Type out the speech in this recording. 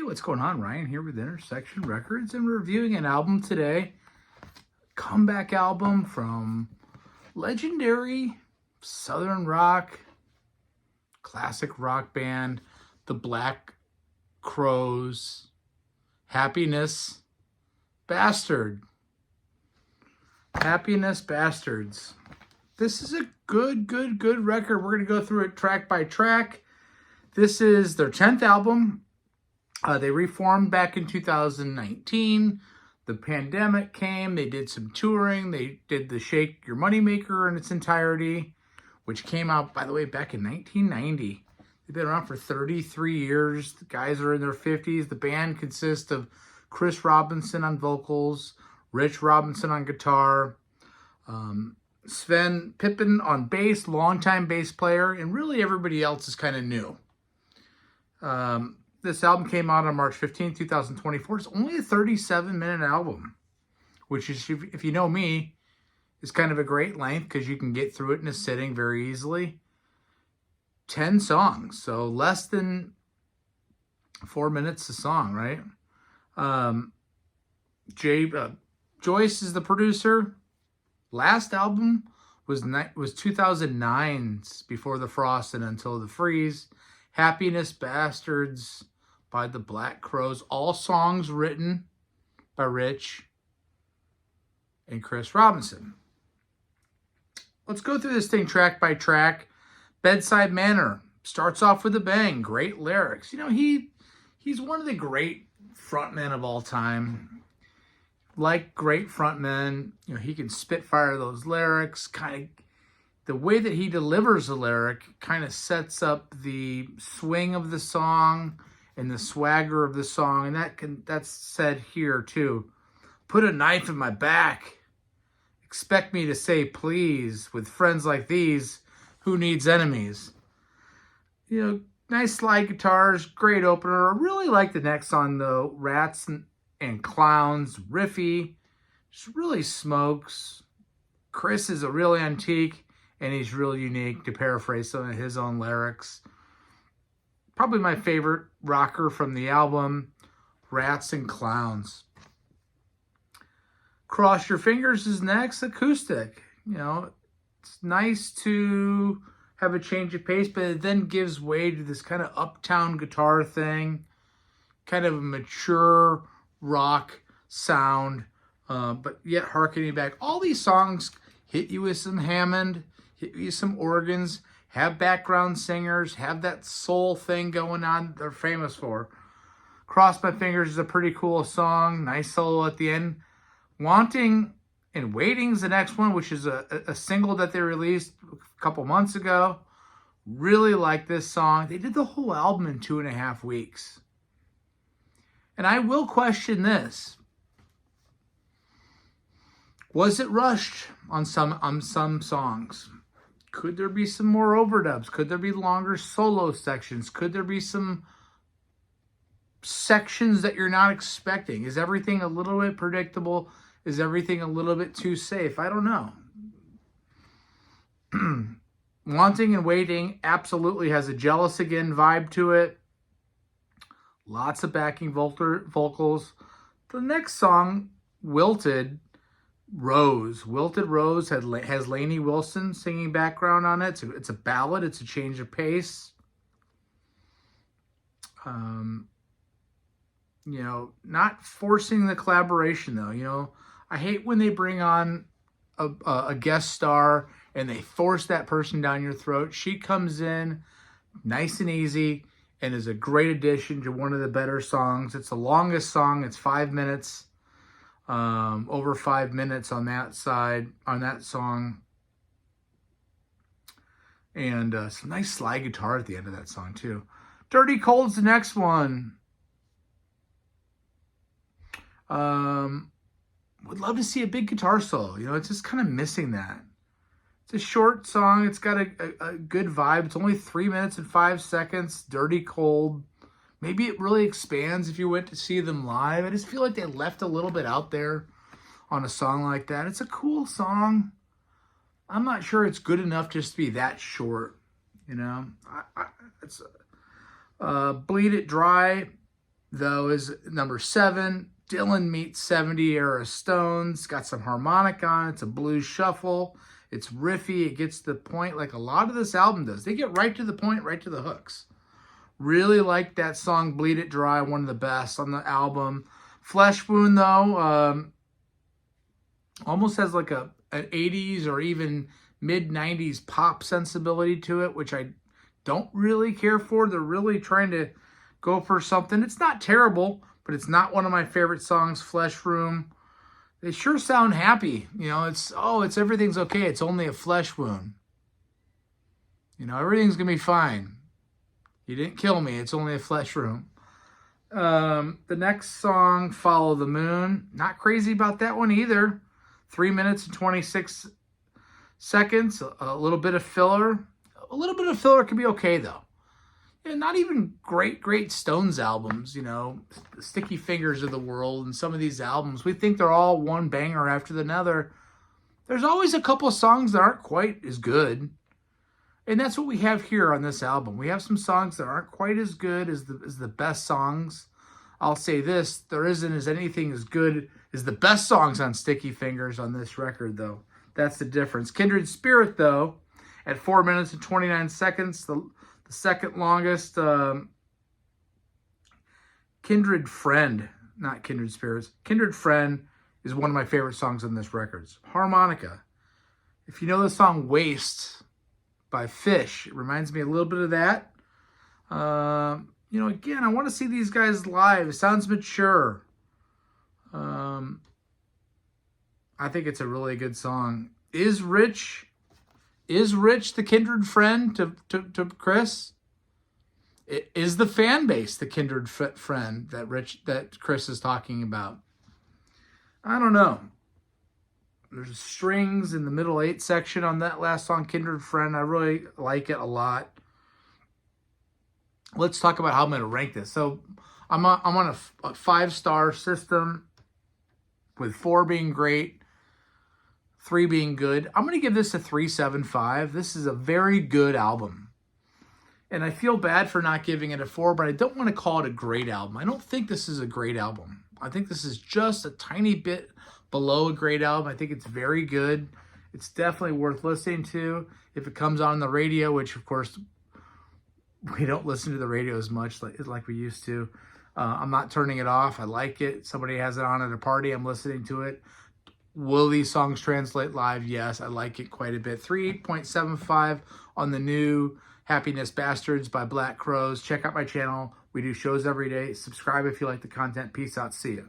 what's going on? Ryan here with Intersection Records, and we're reviewing an album today. Comeback album from legendary Southern rock, classic rock band, the Black Crowes, Happiness Bastard. Happiness Bastards. This is a good record. We're going to go through it track by track. This is their 10th album. They reformed back in 2019. The pandemic came. They did some touring. They did the Shake Your Moneymaker in its entirety, which came out, by the way, back in 1990. They've been around for 33 years. The guys are in their 50s. The band consists of Chris Robinson on vocals, Rich Robinson on guitar, Sven Pippen on bass, longtime bass player, and really everybody else is kind of new. This album came out on March 15, 2024. It's only a 37-minute album, which is, if you know me, is kind of a great length because you can get through it in a sitting very easily. 10 songs, so less than 4 minutes a song, right? Joyce is the producer. Last album was 2009's Before the Frost and Until the Freeze. Happiness Bastards by the Black Crowes. All songs written by Rich and Chris Robinson. Let's go through this thing track by track. Bedside Manor starts off with a bang. Great lyrics. You know, he's one of the great frontmen of all time. Like great frontmen, you know, he can spitfire those lyrics. Kind of the way that he delivers the lyric kind of sets up the swing of the song and the swagger of the song, and that's said here too. Put a knife in my back. Expect me to say please. With friends like these, who needs enemies? You know, nice slide guitars, great opener. I really like the next song though, Rats and Clowns, riffy, just really smokes. Chris is a real antique, and he's really unique, to paraphrase some of his own lyrics. Probably my favorite rocker from the album, Rats and Clowns. Cross Your Fingers is next, acoustic. You know, it's nice to have a change of pace, but it then gives way to this kind of uptown guitar thing, kind of a mature rock sound, but yet harkening back. All these songs hit you with some Hammond, hit you with some organs, have background singers, have that soul thing going on they're famous for. Cross My Fingers is a pretty cool song. Nice solo at the end. Wanting and Waiting is the next one, which is a single that they released a couple months ago. Really like this song. They did the whole album in 2.5 weeks. And I will question this. Was it rushed on some songs? Could there be some more overdubs? Could there be longer solo sections? Could there be some sections that you're not expecting? Is everything a little bit predictable? Is everything a little bit too safe? I don't know. Wanting and Waiting absolutely has a Jealous Again vibe to it. Lots of backing vocals. The next song, Wilted Rose. Wilted Rose has Lainey Wilson singing background on it. It's a ballad. It's a change of pace. You know, not forcing the collaboration though. You know, I hate when they bring on a guest star and they force that person down your throat. She comes in nice and easy and is a great addition to one of the better songs. It's the longest song. It's 5 minutes. Over 5 minutes on that side, on that song. And some nice slide guitar at the end of that song too. Dirty Cold's the next one. Would love to see a big guitar solo. You know, it's just kind of missing that. It's a short song. It's got a good vibe. It's only 3 minutes and 5 seconds. Dirty Cold. Maybe it really expands if you went to see them live. I just feel like they left a little bit out there on a song like that. It's a cool song. I'm not sure it's good enough just to be that short, you know. Bleed It Dry though, is number 7. Dylan meets 70 era Stones. Got some harmonic on it. It's a blues shuffle. It's riffy. It gets to the point like a lot of this album does. They get right to the point, right to the hooks. Really like that song, Bleed It Dry, one of the best on the album. Flesh Wound, though, almost has like an 80s or even mid-90s pop sensibility to it, which I don't really care for. They're really trying to go for something. It's not terrible, but it's not one of my favorite songs. Flesh Room. They sure sound happy. You know, it's everything's okay. It's only a flesh wound. You know, everything's going to be fine. You didn't kill me. It's only a flesh wound. The next song, Follow the Moon. Not crazy about that one either. 3 minutes and 26 seconds. A little bit of filler. A little bit of filler could be okay, though. Not even great Stones albums, you know, the Sticky Fingers of the world and some of these albums. We think they're all one banger after another. There's always a couple of songs that aren't quite as good. And that's what we have here on this album. We have some songs that aren't quite as good as the best songs. I'll say this, there isn't as anything as good as the best songs on Sticky Fingers on this record, though. That's the difference. Kindred Spirit, though, at 4 minutes and 29 seconds, the second longest. Kindred Friend, not Kindred Spirits. Kindred Friend is one of my favorite songs on this record. Harmonica. If you know the song Waste by Fish, it reminds me a little bit of that. You know, again, I want to see these guys live. It sounds mature. I think it's a really good song. Is Rich the kindred friend to Chris? Is the fan base the kindred friend that Chris is talking about? I don't know. There's strings in the middle 8 section on that last song, Kindred Friend. I really like it a lot. Let's talk about how I'm going to rank this. So I'm on a 5-star system with 4 being great, 3 being good. I'm going to give this a 3.75. This is a very good album. And I feel bad for not giving it a 4, but I don't want to call it a great album. I don't think this is a great album. I think this is just a tiny bit below a great album. I think it's very good. It's definitely worth listening to if it comes on the radio, which, of course, we don't listen to the radio as much like we used to. I'm not turning it off. I like it. Somebody has it on at a party. I'm listening to it. Will these songs translate live? Yes, I like it quite a bit. 3.75 on the new Happiness Bastards by Black Crowes. Check out my channel. We do shows every day. Subscribe if you like the content. Peace out. See ya.